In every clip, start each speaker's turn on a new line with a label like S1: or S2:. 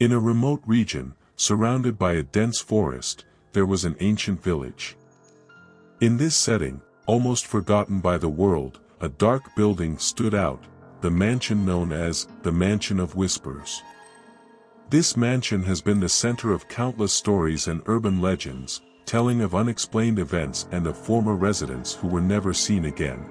S1: In a remote region, surrounded by a dense forest, there was an ancient village. In this setting, almost forgotten by the world, a dark building stood out, the mansion known as the Mansion of Whispers. This mansion has been the center of countless stories and urban legends, telling of unexplained events and of former residents who were never seen again.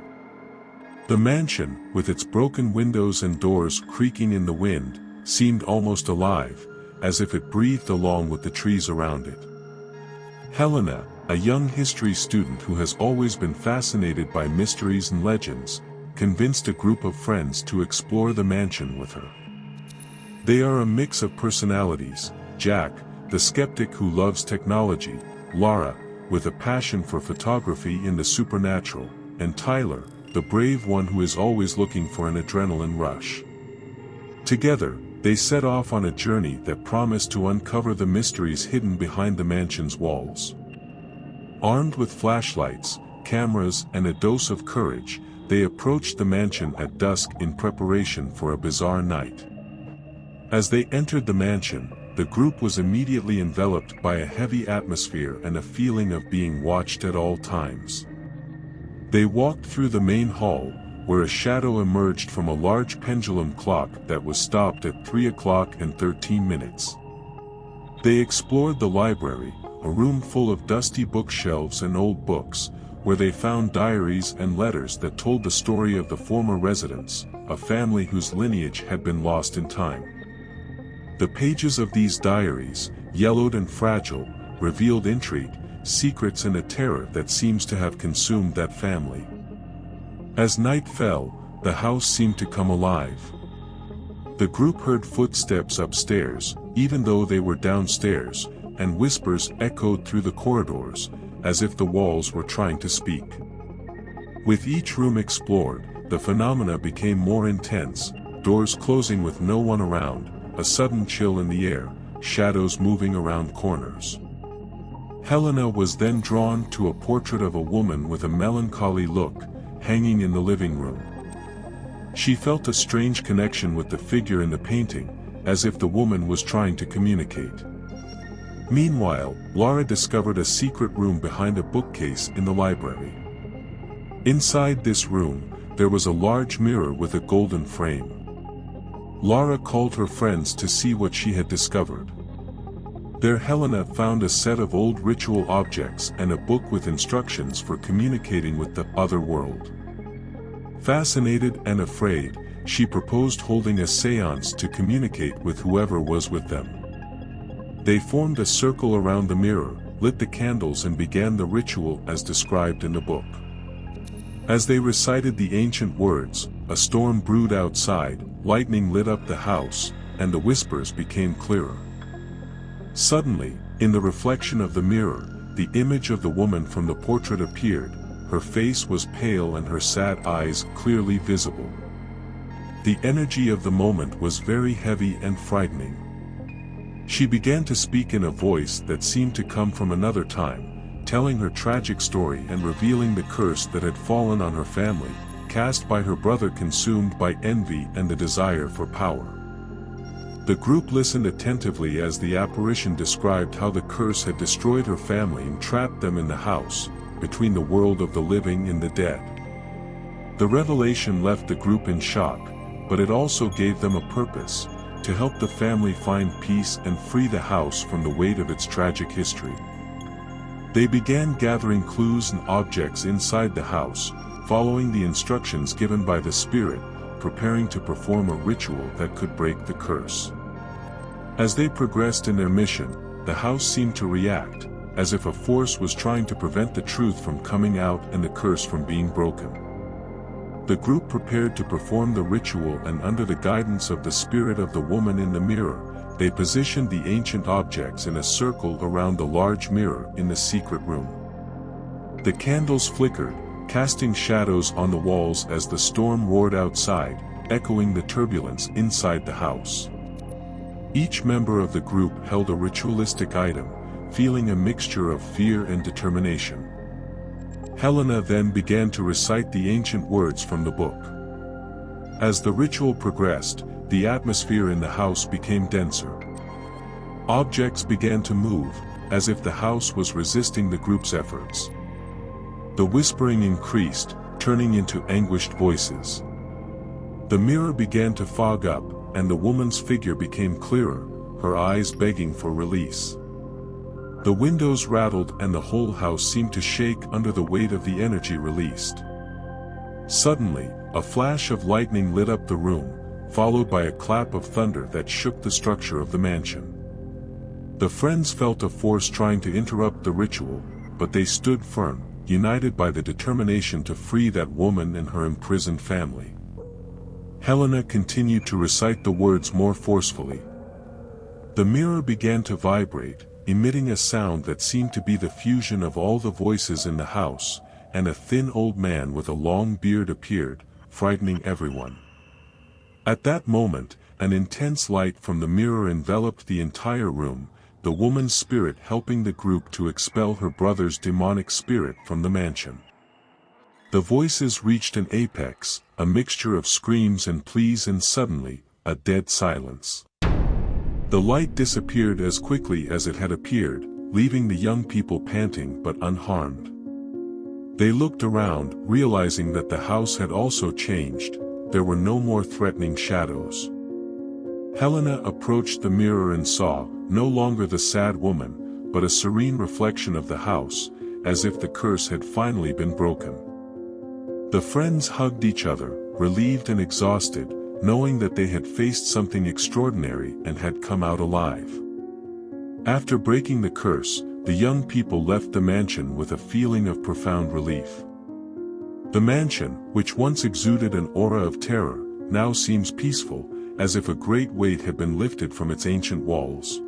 S1: The mansion, with its broken windows and doors creaking in the wind, seemed almost alive, as if it breathed along with the trees around it. Helena, a young history student who has always been fascinated by mysteries and legends, convinced a group of friends to explore the mansion with her. They are a mix of personalities: Jack, the skeptic who loves technology, Laura, with a passion for photography and the supernatural, and Tyler, the brave one who is always looking for an adrenaline rush. Together, they set off on a journey that promised to uncover the mysteries hidden behind the mansion's walls. Armed with flashlights, cameras, and a dose of courage, they approached the mansion at dusk in preparation for a bizarre night. As they entered the mansion, the group was immediately enveloped by a heavy atmosphere and a feeling of being watched at all times. They walked through the main hall, where a shadow emerged from a large pendulum clock that was stopped at 3:13. They explored the library, a room full of dusty bookshelves and old books, where they found diaries and letters that told the story of the former residents, a family whose lineage had been lost in time. The pages of these diaries, yellowed and fragile, revealed intrigue, secrets, and a terror that seems to have consumed that family. As night fell, the house seemed to come alive. The group heard footsteps upstairs, even though they were downstairs, and whispers echoed through the corridors, as if the walls were trying to speak. With each room explored, the phenomena became more intense, doors closing with no one around, a sudden chill in the air, shadows moving around corners. Helena was then drawn to a portrait of a woman with a melancholy look, hanging in the living room. She felt a strange connection with the figure in the painting, as if the woman was trying to communicate. Meanwhile, Laura discovered a secret room behind a bookcase in the library. Inside this room, there was a large mirror with a golden frame. Laura called her friends to see what she had discovered. There Helena found a set of old ritual objects and a book with instructions for communicating with the other world. Fascinated and afraid, she proposed holding a séance to communicate with whoever was with them. They formed a circle around the mirror, lit the candles, and began the ritual as described in the book. As they recited the ancient words, a storm brewed outside, lightning lit up the house, and the whispers became clearer. Suddenly, in the reflection of the mirror, the image of the woman from the portrait appeared. Her face was pale and her sad eyes clearly visible. The energy of the moment was very heavy and frightening. She began to speak in a voice that seemed to come from another time, telling her tragic story and revealing the curse that had fallen on her family, cast by her brother, consumed by envy and the desire for power. The group listened attentively as the apparition described how the curse had destroyed her family and trapped them in the house, between the world of the living and the dead. The revelation left the group in shock, but it also gave them a purpose: to help the family find peace and free the house from the weight of its tragic history. They began gathering clues and objects inside the house, following the instructions given by the spirit, preparing to perform a ritual that could break the curse. As they progressed in their mission, the house seemed to react, as if a force was trying to prevent the truth from coming out and the curse from being broken. The group prepared to perform the ritual, and under the guidance of the spirit of the woman in the mirror, they positioned the ancient objects in a circle around the large mirror in the secret room. The candles flickered, casting shadows on the walls as the storm roared outside, echoing the turbulence inside the house. Each member of the group held a ritualistic item, feeling a mixture of fear and determination. Helena then began to recite the ancient words from the book. As the ritual progressed, the atmosphere in the house became denser. Objects began to move, as if the house was resisting the group's efforts. The whispering increased, turning into anguished voices. The mirror began to fog up, and the woman's figure became clearer, her eyes begging for release. The windows rattled and the whole house seemed to shake under the weight of the energy released. Suddenly, a flash of lightning lit up the room, followed by a clap of thunder that shook the structure of the mansion. The friends felt a force trying to interrupt the ritual, but they stood firm, united by the determination to free that woman and her imprisoned family. Helena continued to recite the words more forcefully. The mirror began to vibrate, emitting a sound that seemed to be the fusion of all the voices in the house, and a thin old man with a long beard appeared, frightening everyone. At that moment, an intense light from the mirror enveloped the entire room, the woman's spirit helping the group to expel her brother's demonic spirit from the mansion. The voices reached an apex, a mixture of screams and pleas, and suddenly, a dead silence. The light disappeared as quickly as it had appeared, leaving the young people panting but unharmed. They looked around, realizing that the house had also changed. There were no more threatening shadows. Helena approached the mirror and saw, no longer the sad woman, but a serene reflection of the house, as if the curse had finally been broken. The friends hugged each other, relieved and exhausted, knowing that they had faced something extraordinary and had come out alive. After breaking the curse, the young people left the mansion with a feeling of profound relief. The mansion, which once exuded an aura of terror, now seems peaceful, as if a great weight had been lifted from its ancient walls.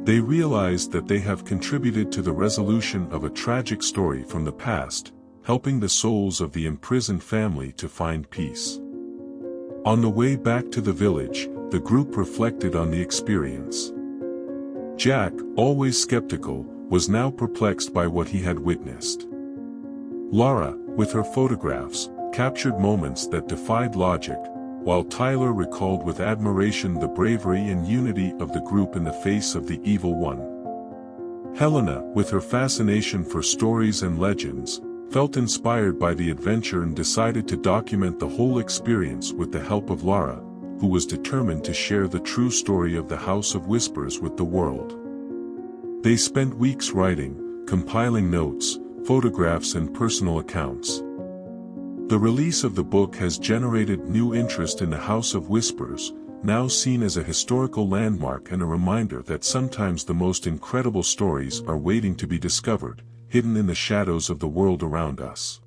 S1: They realized that they have contributed to the resolution of a tragic story from the past, helping the souls of the imprisoned family to find peace. On the way back to the village, the group reflected on the experience. Jack, always skeptical, was now perplexed by what he had witnessed. Lara, with her photographs, captured moments that defied logic, while Tyler recalled with admiration the bravery and unity of the group in the face of the evil one. Helena, with her fascination for stories and legends, felt inspired by the adventure and decided to document the whole experience with the help of Lara, who was determined to share the true story of the House of Whispers with the world. They spent weeks writing, compiling notes, photographs and personal accounts. The release of the book has generated new interest in the House of Whispers, now seen as a historical landmark and a reminder that sometimes the most incredible stories are waiting to be discovered, hidden in the shadows of the world around us.